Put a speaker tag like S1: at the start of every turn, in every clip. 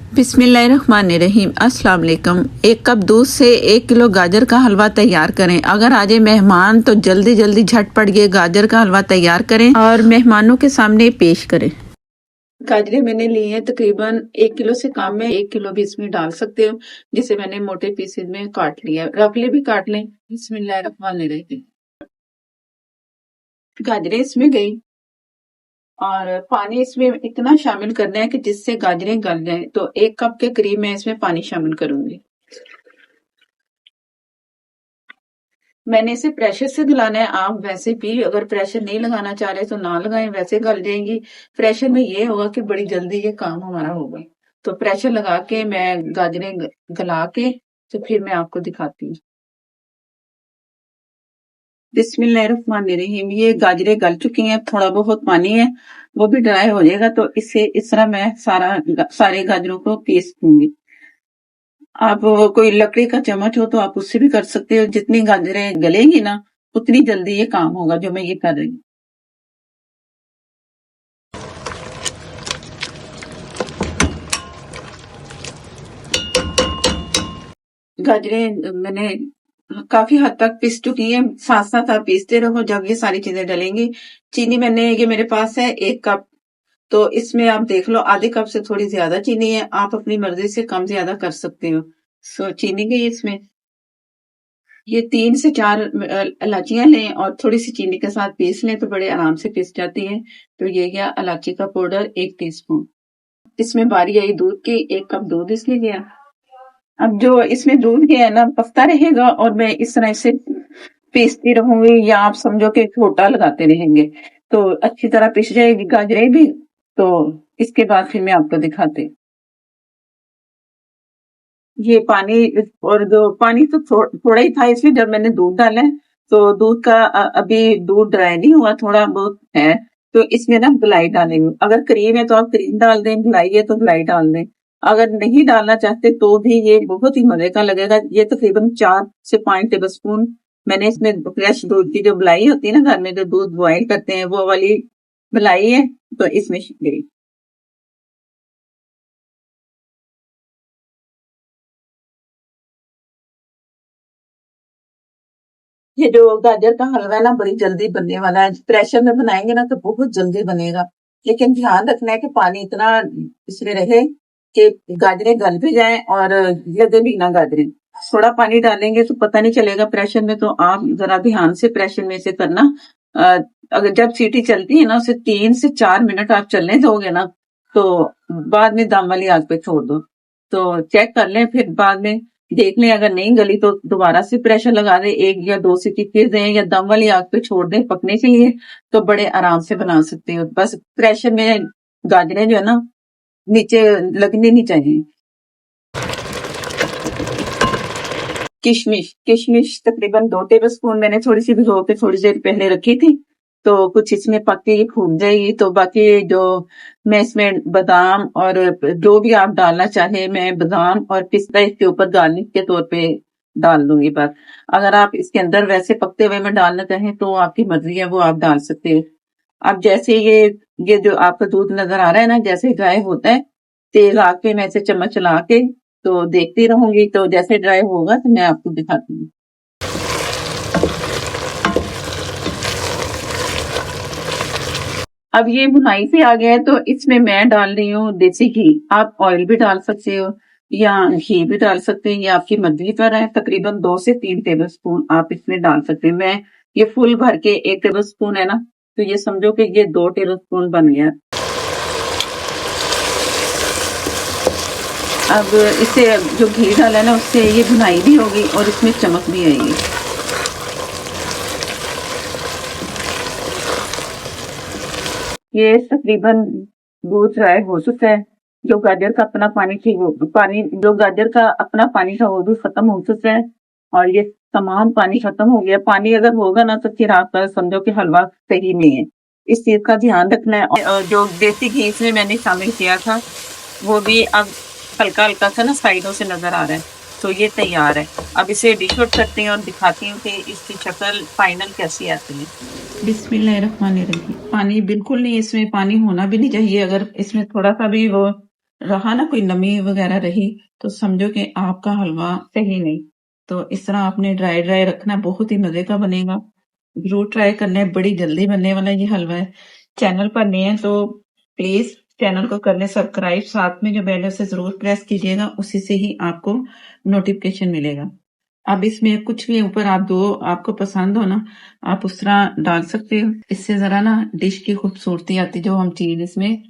S1: बिस्मिल्लाहिर्रहमानिर्रहीम। अस्सलाम वालेकुम। 1 कप दूध से 1 किलो गाजर का हलवा तैयार करें। अगर आ जाए मेहमान तो जल्दी जल्दी झटपट ये गाजर का हलवा तैयार करें और मेहमानों के सामने पेश करें। गाजरें मैंने ली हैं तकरीबन 1 किलो से कम में 1 किलो भी इसमें डाल सकते हो, जिसे मैंने मोटे पीसेज में काट लिया। रफली भी काट लें। बिस्मिल्लाहिर्रहमानिर्रहीम। गाजरें इसमें गई और पानी इसमें इतना शामिल करना है कि जिससे गाजरें गल जाएं। तो 1 कप के करीब मैं इसमें पानी शामिल करूंगी। मैंने इसे प्रेशर से गलाना है। आप वैसे भी अगर प्रेशर नहीं लगाना चाह रहे तो ना लगाएं, वैसे गल जाएंगी। प्रेशर में ये होगा कि बड़ी जल्दी ये काम हमारा होगा। तो प्रेशर लगा के मैं गाजरें गला के तो फिर मैं आपको दिखाती हूँ। बिस्मिल्लाहिर्रहमानिर्रहीम। ये गाजरें गल चुकी हैं, थोड़ा बहुत पानी है वो भी ड्राई हो जाएगा। तो इससे इस तरह मैं सारे गाजरों को पीस दूंगी। आप कोई लकड़ी का चम्मच हो तो आप उससे भी कर सकते हो। जितनी गाजरें गलेंगी ना उतनी जल्दी ये काम होगा जो मैं ये कर रही हूँ। गाजरें मैंने काफी हद तक पीस चुकी है। साथ साथ आप पीसते रहो जब ये सारी चीजें डलेंगी। चीनी मैंने ये मेरे पास है 1 कप। तो इसमें आप देख लो आधे कप से थोड़ी ज्यादा चीनी है। आप अपनी मर्जी से कम ज्यादा कर सकते हो। चीनी गई इसमें। ये 3 से 4 इलायचियां लें और थोड़ी सी चीनी के साथ पीस लें तो बड़े आराम से पीस जाती है। तो ये गया इलायची का पाउडर 1 टीस्पून। इसमें बारी आई दूध की। 1 कप दूध इसलिए गया। अब जो इसमें दूध गया है ना पकता रहेगा और मैं इस तरह से पीसती रहूंगी या आप समझो कि छोटा लगाते रहेंगे तो अच्छी तरह पिस जाएगी गाजरें भी। तो इसके बाद फिर मैं आपको दिखाती। ये पानी और जो पानी तो थोड़ा ही था इसमें जब मैंने दूध डाला है। तो दूध का अभी दूध ड्राई नहीं हुआ, थोड़ा बहुत है। तो इसमें ना मलाई डालेंगे। अगर क्रीम है तो आप क्रीम डाल दें, मलाई है तो मलाई डाल दें। अगर नहीं डालना चाहते तो भी ये बहुत ही मजे का लगेगा। ये तकरीबन 4 से 5 टेबल स्पून मैंने इसमें फ्रेश दूध की जो मलाई होती है ना घर में जो दूध बॉयल करते हैं वो वाली मलाई है तो इसमें गई। ये जो गाजर का हलवा है ना बड़ी जल्दी बनने वाला है। प्रेशर में बनाएंगे ना तो बहुत जल्दी बनेगा। लेकिन ध्यान रखना है कि पानी इतना इसमें रहे कि गाजरें गल भी जाएं और लगे भी ना गाजरें। थोड़ा पानी डालेंगे तो पता नहीं चलेगा प्रेशर में। तो आप जरा ध्यान से प्रेशर में से करना। अ, अगर जब सीटी चलती है ना उसे 3 से 4 मिनट आप चलने दोगे ना तो बाद में दम वाली आग पे छोड़ दो। तो चेक कर लें फिर बाद में देख लें। अगर नहीं गली तो दोबारा से प्रेशर लगा दें, 1 या 2 सीटी फिर दें या दम वाली आग पे छोड़ दें पकने के लिए। तो बड़े आराम से बना सकते हो। बस प्रेशर में गाजरें जो है ना नीचे लगनी नहीं चाहिए। किशमिश किशमिश तकरीबन 2 टेबल स्पून मैंने थोड़ी सी भिगो के थोड़ी देर पहले रखी थी। तो कुछ इसमें पक के ये फूल जाएगी। तो बाकी जो मैं इसमें बादाम और जो भी आप डालना चाहे मैं बादाम और पिस्ता इसके ऊपर गार्निश के तौर पे डाल दूंगी। बस अगर आप इसके अंदर वैसे पकते हुए में डालना चाहें तो आपकी मर्जी है वो आप डाल सकते हो। अब जैसे ये जो आपका दूध नजर आ रहा है ना जैसे ड्राई होता है तेल आके मैं इसे चम्मच चला के तो देखती रहूंगी। तो जैसे ड्राई होगा तो मैं आपको दिखाती हूँ। अब ये भुनाई से आ गया है तो इसमें मैं डाल रही हूँ देसी घी। आप ऑयल भी डाल सकते हो या घी भी डाल सकते हैं, ये आपकी मर्जी पर है। तकरीबन 2 से 3 टेबल स्पून आप इसमें डाल सकते हैं। मैं ये फुल भर के 1 टेबल स्पून है ना तो ये समझो कि ये 2 टेबल स्पून बन गया। अब इसे जो घी डाला है ना उससे ये भुनाई भी होगी और इसमें चमक भी आएगी। ये तकरीबन दूध ड्राई हो चुका है। जो गाजर का अपना पानी थी वो पानी जो गाजर का अपना पानी था वो भी खत्म हो चुका है और ये तमाम पानी खत्म हो गया। पानी अगर होगा ना तो फिर आप समझो कि हलवा सही नहीं है। इस चीज का ध्यान रखना है। और जो देसी घी इसमें मैंने शामिल किया था वो भी अब हल्का हल्का सा ना साइडों से नजर आ रहा है। तो ये तैयार है। अब इसे डिश आउट करती हूँ और दिखाती हूँ कि इसकी शक्ल फाइनल कैसी आती है। बिस्मिल्लाहिर्रहमानिर्रहीम। पानी बिल्कुल नहीं, इसमें पानी होना भी नहीं चाहिए। अगर इसमें थोड़ा सा भी वो रहा ना कोई नमी वगैरह रही तो समझो कि आपका हलवा सही नहीं। तो इस तरह आपने ड्राई ड्राई रखना, बहुत ही मजे का बनेगा। जरूर ट्राई करना है, बड़ी जल्दी बनने वाला ये हलवा है। चैनल पर नए हैं तो प्लीज चैनल को कर ले सब्सक्राइब, साथ में जो बेल है उसे जरूर प्रेस कीजिएगा, उसी से ही आपको नोटिफिकेशन मिलेगा। अब इसमें कुछ भी ऊपर आप दो आपको पसंद हो ना, आप उस तरह डाल सकते हो। इससे जरा ना डिश की खूबसूरती आती, जो हम चीज इसमें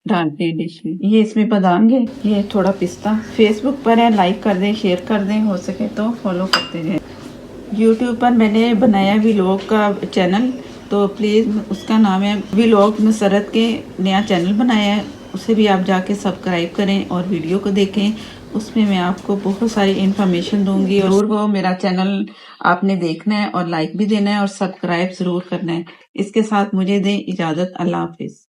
S1: डालते हैं डिश में। ये इसमें बादाम है, ये थोड़ा पिस्ता। फेसबुक पर है, लाइक कर दें, शेयर कर दें, हो सके तो फॉलो करते रहें। यूट्यूब पर मैंने बनाया व्लॉग का चैनल, तो प्लीज़ उसका नाम है व्लॉग नुसरत के, नया चैनल बनाया है, उसे भी आप जाके सब्सक्राइब करें और वीडियो को देखें। उसमें मैं आपको बहुत सारी इन्फॉर्मेशन दूंगी, और वो मेरा चैनल आपने देखना है और लाइक भी देना है और सब्सक्राइब ज़रूर करना है। इसके साथ मुझे दें इजाज़त। अल्लाह हाफिज़।